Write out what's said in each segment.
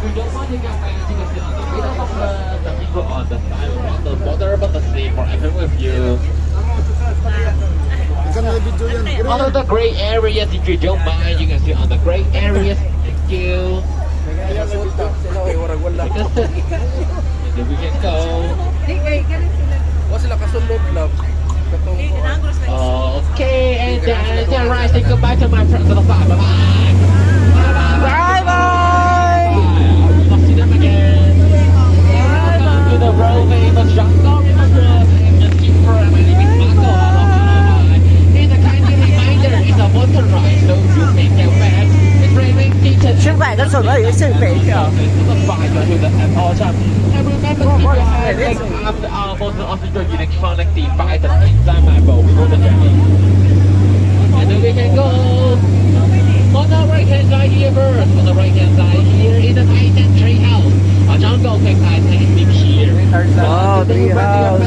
we don't want to get back to the middle of the people on the side of the border, but the same for everyone with you. All of the gray areas, if you don't mind, you can see on the gray areas. Thank you. Because then we can go. Okay, and then right, say goodbye to my friends on the side. Bye bye. Bye bye. I'll see them again. Welcome to the world famous jungle. Just keep for my name is Marco. Here's a kind reminder. It's a motor ride, so you make your best. It's raining teachers. 吃饭的时候也是北漂。 To the airport. And remember to keep your hands like after almost also your electronic devices inside my bowl before the journey. And then we can go on the right hand side here first. On the right hand side here is an Titan tree house. A jungle king Titan live here. Wow, tree house.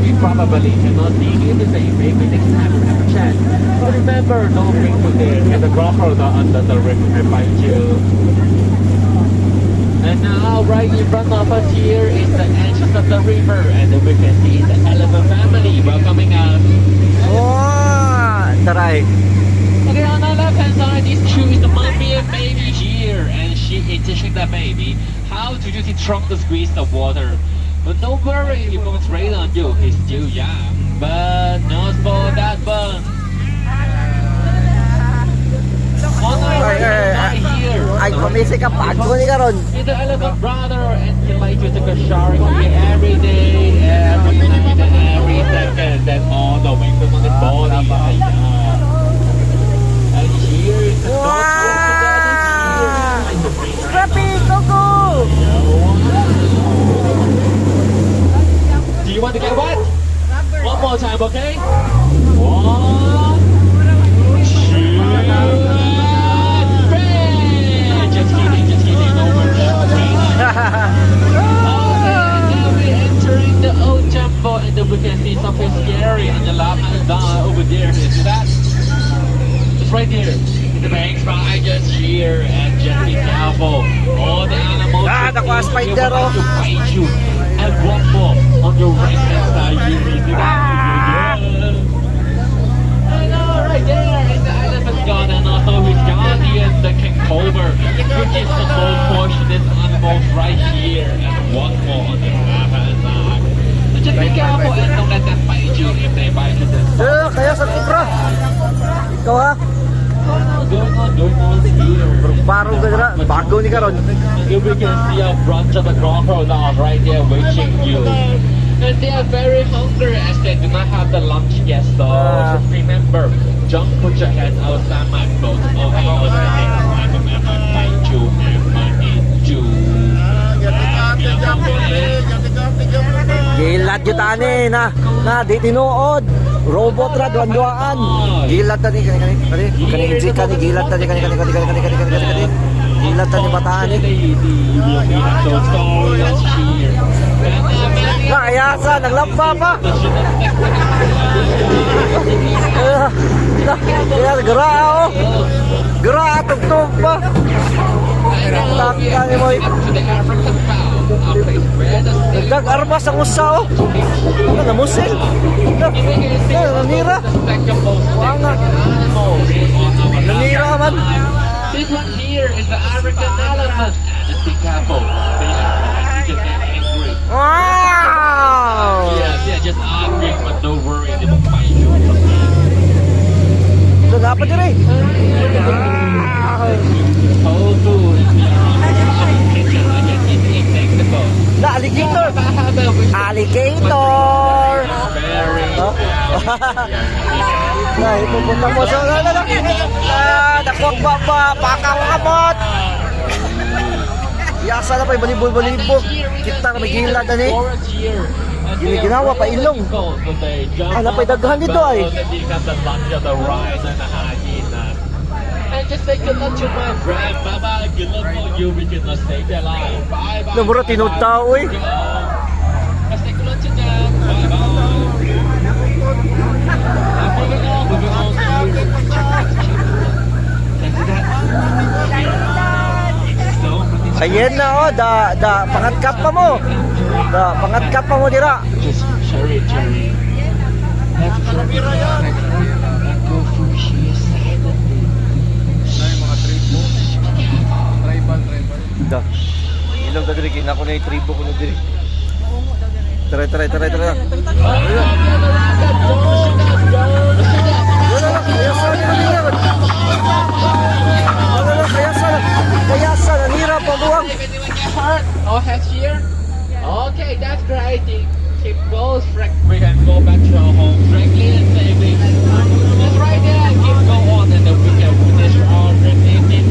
We probably cannot see it today. Maybe next time we have a chance. But remember, don't bring food there. And the crocodile under the river can bite you. And now, right in front of us here is the entrance of the river, and then we can see the elephant family welcoming us. Wow, taray. Okay, on the left hand side, this two is the mommy and baby here, and she is teaching the baby how to use his trunk to squeeze the water. But don't worry, it won't rain on you, he's still young. But not for that one. On the right hand side here. Ay, kumisi ka pagko ni karon. He's the elephant brother, and he likes to take a shower here every day, every night, and every second, then all the way to his body. And here is the Wow! Scrappy, go go! Do you want to get wet? One more time, okay? 1, 2, just kidding, over there. Okay, and now we're entering the old temple, and then we can see something scary on the left hand side over there. You see that? It's right there. The bank spy just here, and just be careful. All the animals nakuha spider, oh. to bite you. And one more on your right hand side here. You see that? I know, right there is the elephant god, and also his guardian, the king cobra, which is the most poisonous animals right here, and one more on the left hand side. So just be careful and don't let them bite you if they bite you. Then Kaya sa kubra. Ikaw ha? going on here. Parang ganda, bago ni karon. Here we can see a bunch of the crocodiles right there waiting you. And they are very hungry as they do not have the lunch yet, so just remember, don't put your head outside my boat or else I remember bite you and eat you. Gilad yun tani na di tinuod. Robot ra duan-duan. Gilad tani kani injik kani gilad tani kani. Gilad tani bataan ni. Ayasa naglamba pa. Kaya gerao. Gera tugtog pa. Takkan mo. Nagdag armas ang usa oh. Ano na musil? Nanira. Wanga. Nanira man. This one here is the African elephant. Just be careful. They are just angry. Wow! Yeah, just angry, but don't worry, they won't bite you. Ito dapat dire. Tofu is the kitchen. I just eat technical. Na alligator. Alligator. Very. Nah, pupunta mo sa dakwag baba, pakang kamot. Yasa na pa balibol-balibog. Kita na may gilad na ni. Ginawa pa ilong. Ano pa daghan dito ay. And just say good luck to my friend. Bye-bye. Good luck for you. We cannot save their life. Bye-bye. Namura tinod tao eh. Let's say good luck to them. Bye-bye. Moving on. Can you see that? So, Ayan na oh, pangatkap pa mo. Pangatkap pa mo dira. Just cherry. Let's go through here silently. Da. Ilang ka diri kina ko na itribo ko na diri. Tara. Kayasan, nanira pa buwang. All hands here. Okay, that's great. Keep goes. We can go back to our home frankly and safely. Just right there. Keep go on and then we can finish our trip in it.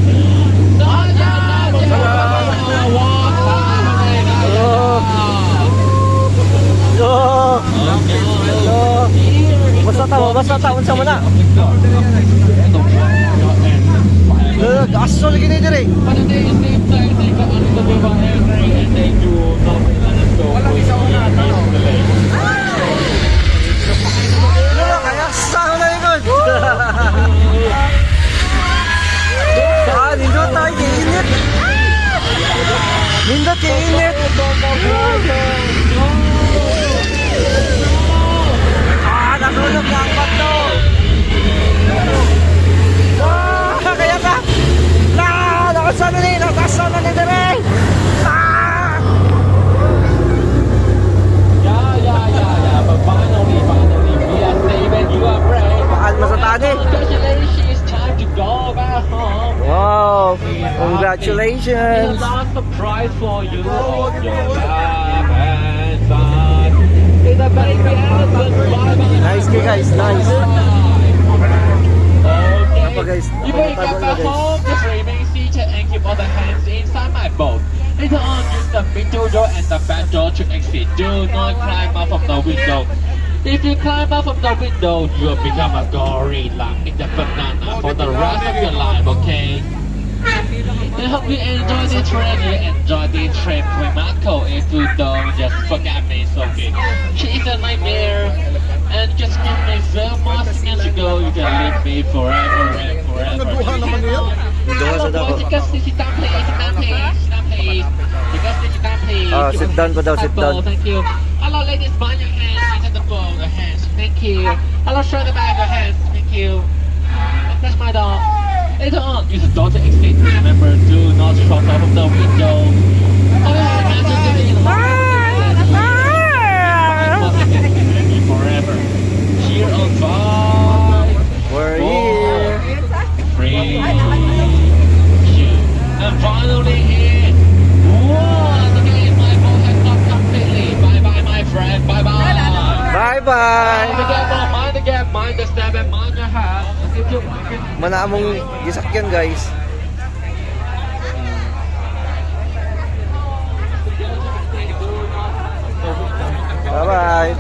Basta ta, unsa mo na? Gasol gini diri. But at the same time, they got on the river angry and they do not let us go. Kayasan na ikot. Nindot tayo kiinit. Nindot kiinit. Natulog na ang bato. Kaya ka? Nakasan na ni dire. Yeah. But finally, we are safe and you are brave. Paal mo sa tani. Congratulations, it's time to go back home. Wow, It's congratulations. a lot of surprise for you on your lap and side. It's a baby elephant. Bye-bye. Nice guys, nice. Okay. Apa guys? You wake up at home, just remain seated and keep all the hands inside my boat. Later on, use the middle door and the back door to exit. Do not climb out from the window. If you climb out from the window, you'll become a gorilla in the banana for the rest of your life, okay? I hope you enjoy the trip. You enjoy the trip with Marco. If you don't, just forget me, it's okay. She is a nightmare. And just give me so much years ago, you can leave me forever and forever. Hello, boys, you can sit down, please. You can sit down, please. Ah, sit down pa daw, sit down. Thank you. Hello, ladies, bind your hands into the bowl, your hands. Thank you. Hello, show the bag, your hands. Thank you. Press my door. Later on, use the door to exit. Remember, do not cross out of the window. Forever. Cheer on five. We're here. 3, 2, and finally here. Once again, my boat has stopped completely. Bye-bye, my friend. Bye-bye. Bye-bye. Mind the step and mind your hat. Mana among gisakyan guys. Bye-bye.